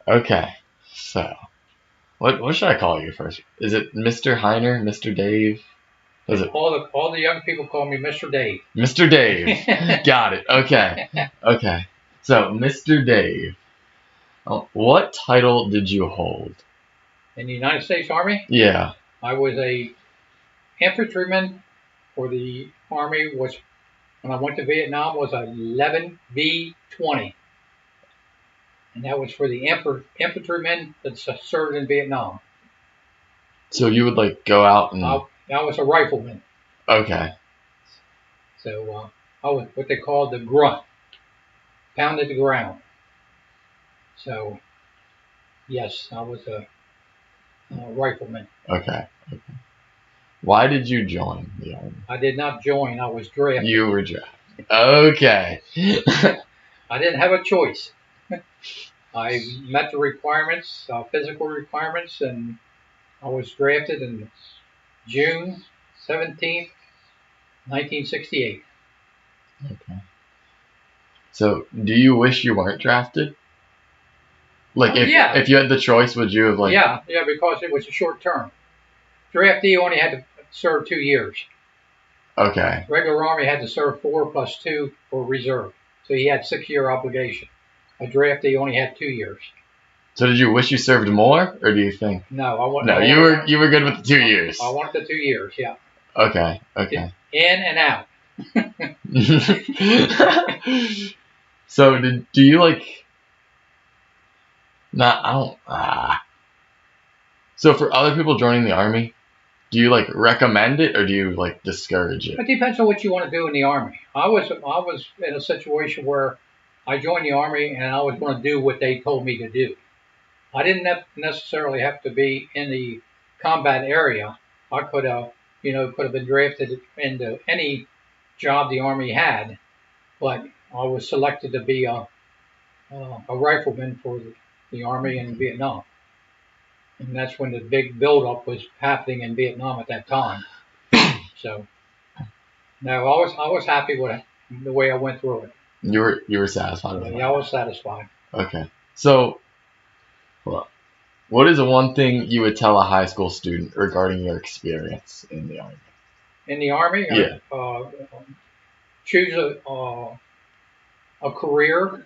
Okay. So, what should I call you first? Is it Mr. Heiner, Mr. Dave? Is it All the young people call me Mr. Dave. Mr. Dave? Got it. Okay. Okay. So, Mr. Dave, what title did you hold? In the United States Army, Yeah. I was a infantryman for the Army. Was when I went to Vietnam was a 11V20, and that was for the infantrymen that served in Vietnam. So you would like go out and I was a rifleman, okay. so I was what they called the grunt, pounded the ground. So yes, I was a rifleman. Okay. Okay. Why did you join the army? I did not join. I was drafted. You were drafted. Okay. I didn't have a choice. I met the requirements, physical requirements, and I was drafted in June 17th, 1968. Okay. So, do you wish you weren't drafted? Like, Yeah. if you had the choice, would you have like? Yeah, because it was a short term. Draftee only had to serve 2 years. Okay. Regular Army had to serve 4 plus 2 for reserve, so he had 6-year obligation. A draftee only had 2 years. So, did you wish you served more, or do you think? No, No, you were good with the 2 years. I wanted the 2 years. Yeah. Okay. Okay. In and out. So, do you like? Nah, I don't. So, for other people joining the army, do you like recommend it or do you like discourage it? It depends on what you want to do in the Army. I was in a situation where I joined the Army and I was going to do what they told me to do. I didn't necessarily have to be in the combat area. I could have been drafted into any job the Army had, but I was selected to be a rifleman for the Army in Vietnam. And that's when the big buildup was happening in Vietnam at that time. So, no, I was happy with the way I went through it. You were satisfied with it? Yeah, I was satisfied. Okay. So, what is the one thing you would tell a high school student regarding your experience in the army? In the Army, Yeah. Choose a career,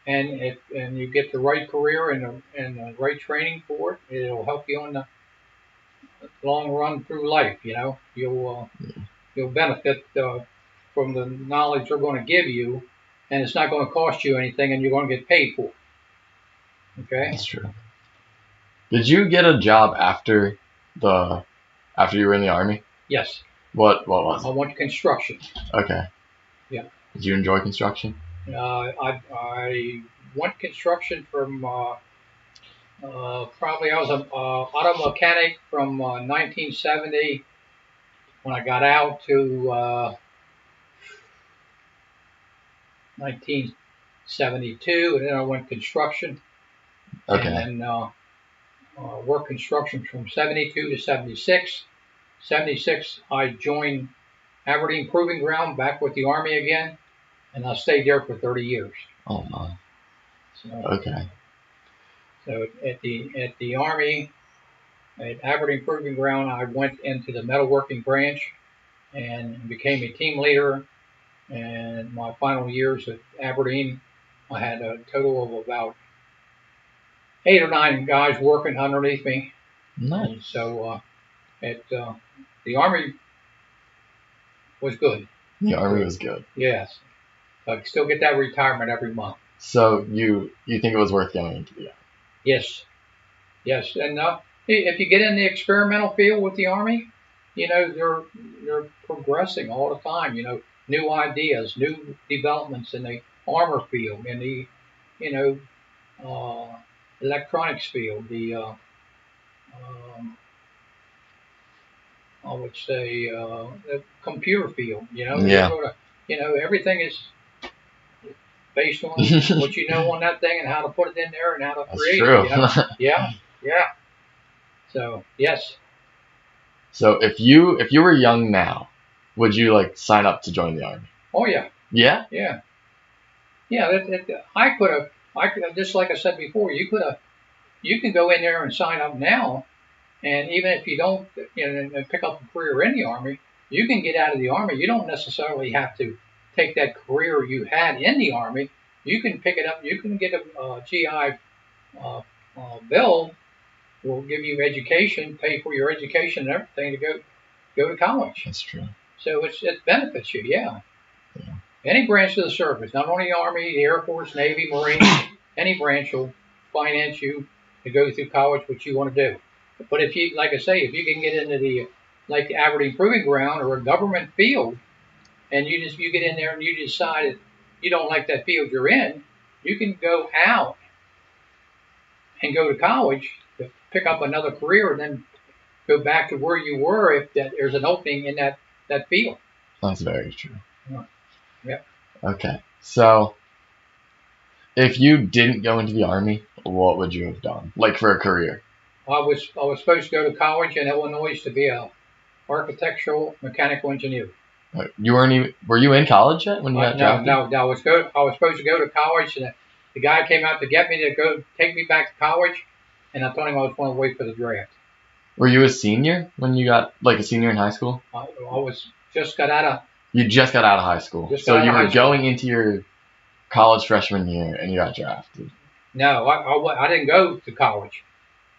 and you get the right career and the right training for it. It'll help you on the long run through life. You'll benefit from the knowledge they're going to give you, and it's not going to cost you anything, and you're going to get paid for it. Okay. That's true. Did you get a job after you were in the army? Yes. What was it? I went to construction. Okay. Yeah. Did you enjoy construction? I went construction from probably I was an auto mechanic from 1970 when I got out to 1972, and then I went construction. Okay. And then worked construction from 72 to 76. 76, I joined Aberdeen Proving Ground back with the Army again, and I stayed there for 30 years. Oh my. So, okay. So at the Army, at Aberdeen Proving Ground, I went into the metalworking branch and became a team leader. And my final years at Aberdeen, I had a total of about 8 or 9 guys working underneath me. Nice. And so the Army was good. The Army was good. Yes. I still get that retirement every month. So you think it was worth going into the Army? Yes. Yes. And if you get in the experimental field with the Army, they're progressing all the time. New ideas, new developments in the armor field, in the electronics field, the I would say the computer field. Yeah. Everything is based on what you know on that thing and how to put it in there and how to create it. Yeah. Yeah. So yes. So if you were young now, would you like sign up to join the Army? Oh yeah. Yeah. Yeah. Yeah. I Just like I said before, you can go in there and sign up now, and even if you don't, and pick up a career in the Army, you can get out of the Army. You don't necessarily have to take that career you had in the Army. You can pick it up. You can get a GI bill. Will give you education, pay for your education and everything to go to college. That's true. So it benefits you, yeah. Yeah. Any branch of the service, not only the Army, the Air Force, Navy, Marine, any branch will finance you to go through college, what you want to do. But if you, like I say, if you can get into like the Aberdeen Proving Ground or a government field, and you get in there and you decide you don't like that field you're in, you can go out and go to college to pick up another career and then go back to where you were if there's an opening in that field. That's very true. Yep. Okay. So, if you didn't go into the Army, what would you have done? Like for a career? I was supposed to go to college in Illinois to be a architectural mechanical engineer. You weren't even. Were you in college yet when you got drafted? No. I was supposed to go to college, and the guy came out to get me to go take me back to college, and I told him I was going to wait for the draft. Were you a senior when you got a senior in high school? I was just got out of. You just got out of high school, so you were going into your college freshman year, and you got drafted. No, I didn't go to college.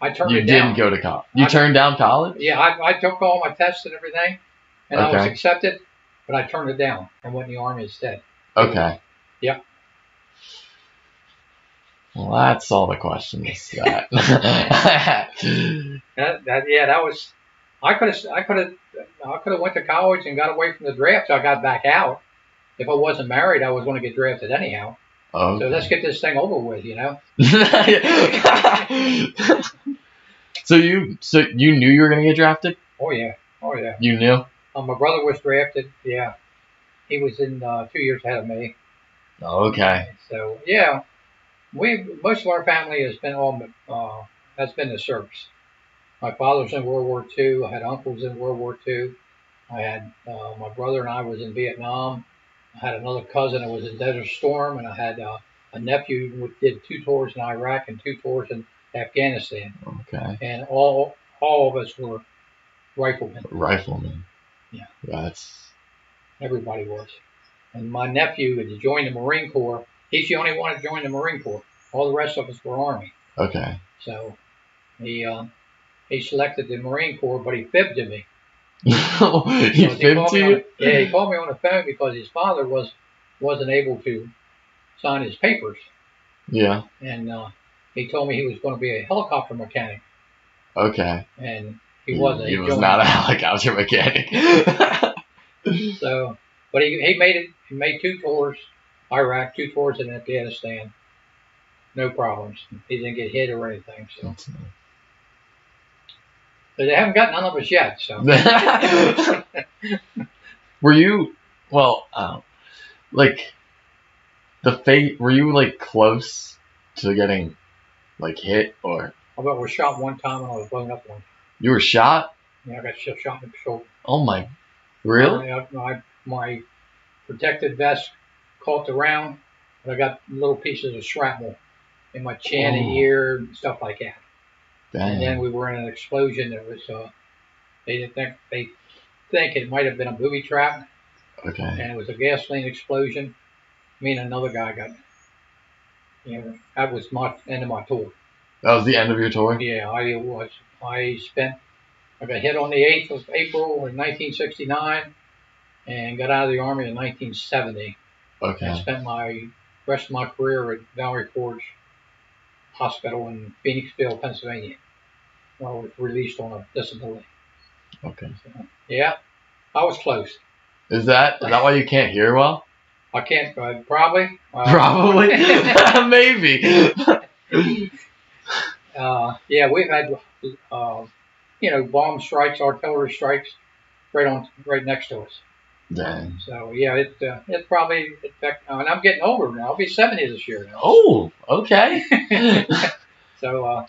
I turned it down. You didn't go to college. You turned down college? Yeah, I took all my tests and everything, and I was accepted, but I turned it down and went in the Army instead. Okay. Yep. Well, that's all the questions. That was. I could have went to college and got away from the draft, so I got back out. If I wasn't married, I was going to get drafted anyhow. Okay. So let's get this thing over with, So you knew you were going to get drafted? Oh yeah. You knew? My brother was drafted. Yeah, he was in 2 years ahead of me. Okay. So yeah, most of our family has been in the service. My father's in World War II. I had uncles in World War II. I had my brother and I was in Vietnam. I had another cousin that was in Desert Storm, and I had a nephew who did 2 tours in Iraq and 2 tours in Afghanistan. Okay. And all of us were riflemen. Riflemen. Yeah. Everybody was. And my nephew had joined the Marine Corps. He's the only one that joined the Marine Corps. All the rest of us were Army. Okay. So he selected the Marine Corps, but he fibbed to me. He fibbed to you? Yeah, he called me on the phone because his father wasn't able to sign his papers. Yeah. And he told me he was going to be a helicopter mechanic. Okay. And he wasn't. He was not a helicopter mechanic. So, but he made it. He made 2 tours, Iraq, 2 tours in Afghanistan. No problems. He didn't get hit or anything. So. That's nice. But they haven't got none of us yet. So. Were you? Well, were you close to getting hit or? I was shot one time and I was blown up one. You were shot? Yeah, I got shot in the shoulder. Oh my! Really? My protective vest caught the round, but I got little pieces of shrapnel in my chin and ear and stuff like that. Dang. And then we were in an explosion. That was they think it might have been a booby trap. Okay. And it was a gasoline explosion. Me and another guy got. That was my end of my tour. That was the end of your tour? Yeah, I was. I got hit on the 8th of April in 1969 and got out of the Army in 1970. Okay. I spent my rest of my career at Valley Forge Hospital in Phoenixville, Pennsylvania, where I was released on a disability. Okay. So, yeah, I was close. Is that why you can't hear well? I can't, probably. Probably? Maybe. Yeah, we've had, bomb strikes, artillery strikes right next to us. Dang. So, yeah, it probably, and I'm getting older now. I'll be 70 this year now. Oh, okay. So,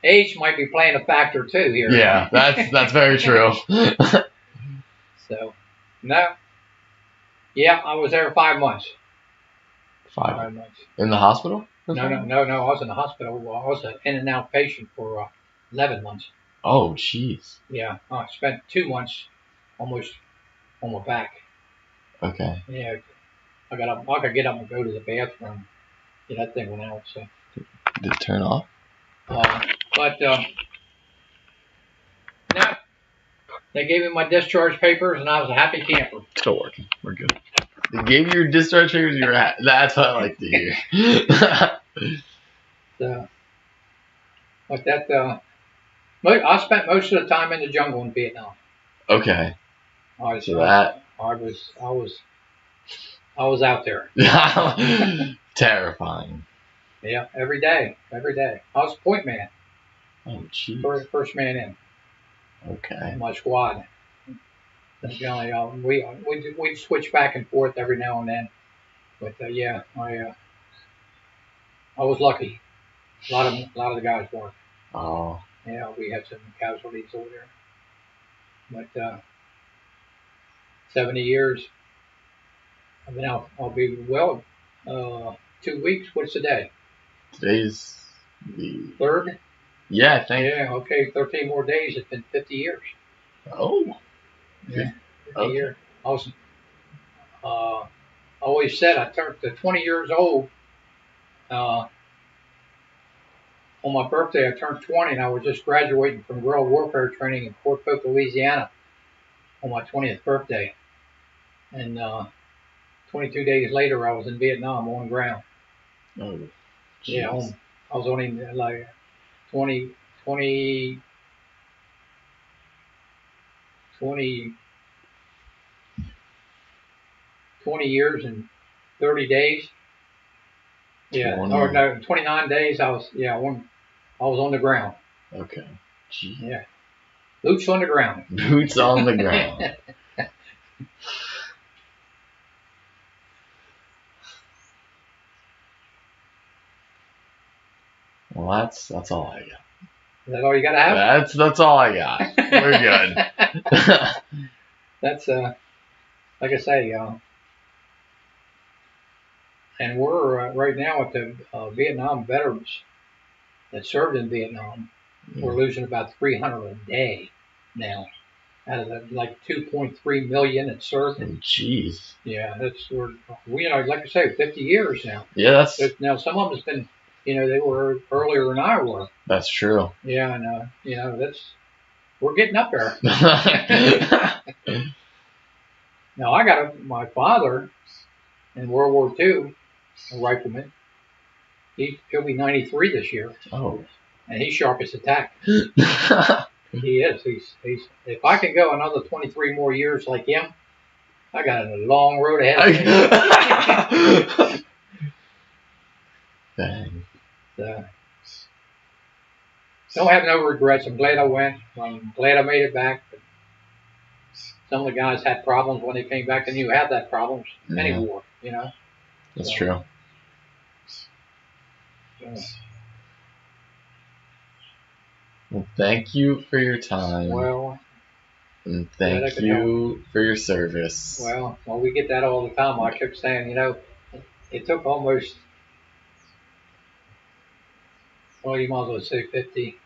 age might be playing a factor too here. Yeah, that's very true. So, no. Yeah, I was there 5 months. 5 5 months. in the hospital? No. I was in the hospital. I was an in and out patient for 11 months. Oh, jeez. Yeah, I spent 2 months almost on my back. Okay. Yeah, I could get up and go to the bathroom. Yeah, that thing went out. So. Did it turn off? But now they gave me my discharge papers, and I was a happy camper. Still working. We're good. They gave you your discharge papers. You were that's what I like to hear. So, but that I spent most of the time in the jungle in Vietnam. Okay. I was out there. Terrifying. Yeah, every day. I was point man. Oh, jeez. First man in. Okay. In my squad. You know, we'd switch back and forth every now and then. But yeah, I was lucky. A lot of the guys weren't. Oh. Yeah, we had some casualties over there. But 70 years. I mean, I'll be 2 weeks. What's the day? Today's the 3rd. Yeah, I think. Yeah. Okay. 13 more days. It's been 50 years. Oh. Yeah. 50 Okay. years. I always said I turned to 20 years old. On my birthday, I turned 20, and I was just graduating from guerrilla warfare training in Fort Polk, Louisiana, on my 20th birthday. And 22 days later, I was in Vietnam on ground. Oh. Geez. Yeah, I was only like 20 years and 30 days. Yeah, 20. or no, 29 days. I was on the ground. Okay. Jeez. Yeah, boots on the ground. Boots on the ground. Well, that's all I got. Is that all you gotta have? That's all I got. We're good. That's like I say, and we're right now at the Vietnam veterans that served in Vietnam. Yeah. We're losing about 300 a day now, out of the like 2.3 million that served. Oh, jeez. Yeah, we like I say, 50 years now. Yeah, now some of them's been, they were earlier than I were. That's true. Yeah, and we're getting up there. Now I got my father in World War II, a rifleman. He'll be 93 this year. Oh. And he's sharp as a tack. He is. He's. If I can go another 23 more years like him, I got a long road ahead of me. Dang. Don't have no regrets. I'm glad I went. I'm glad I made it back. But some of the guys had problems when they came back, and you have that problems any war, That's true. Yeah. Well, thank you for your time. Well, and thank you for your service. Well, we get that all the time. I kept saying, it took almost, you might as well say 50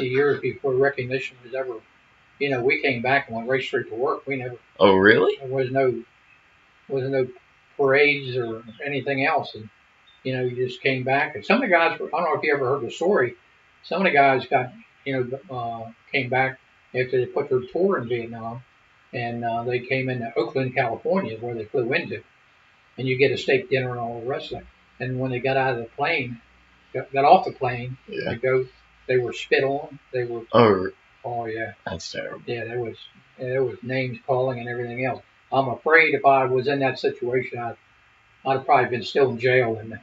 years before recognition was ever, we came back and went right straight to work. We never. Oh, really? There wasn't no parades or anything else. And, you just came back. And some of the guys, I don't know if you ever heard the story, some of the guys came back after they put their tour in Vietnam, and they came into Oakland, California, where they flew into, and you get a steak dinner and all the rest of it. And when they got out of the plane, got off the plane, they were spit on. They were. Oh yeah. That's terrible. Yeah, there was names calling and everything else. I'm afraid if I was in that situation, I'd have probably been still in jail. And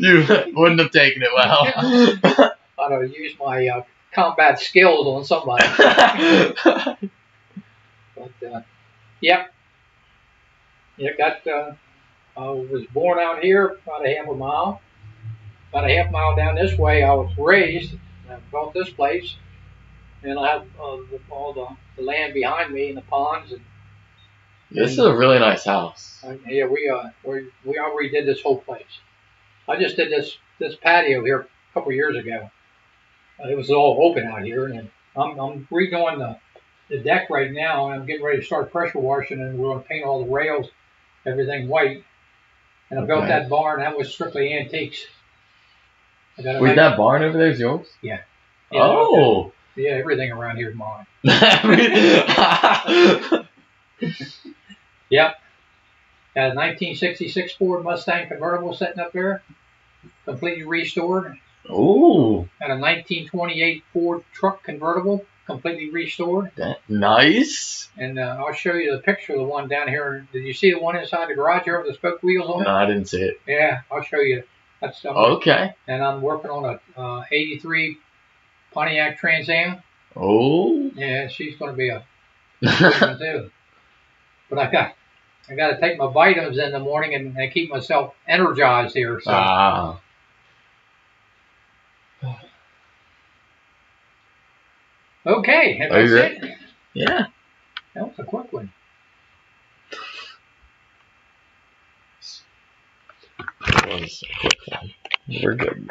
you wouldn't have taken it well. I'd have used my combat skills on somebody. But yeah, I was born out here, about a half a mile. About a half mile down this way, I was raised. I built this place, and I have all the land behind me and the ponds, and This is a really nice house. Yeah, we all redid this whole place. I just did this patio here a couple years ago. It was all open out here, and I'm redoing the deck right now, and I'm getting ready to start pressure washing, and we're going to paint all the rails, everything white. And I built that barn. That was strictly antiques. Wait, that barn over there is yours? Yeah. Oh. Yeah, everything around here is mine. Yep. Got a 1966 Ford Mustang convertible sitting up there, completely restored. Ooh. Got a 1928 Ford truck convertible, completely restored. Nice. And I'll show you the picture of the one down here. Did you see the one inside the garage here with the spoke wheels on it? No, I didn't see it. Yeah, I'll show you. That's okay. And I'm working on a 83 Pontiac Trans Am. Oh. Yeah, she's going to be a good one too. But I got to take my vitamins in the morning and keep myself energized here. So. Okay, and that's it. Yeah. That was a quick one. That was a quick one. We're good.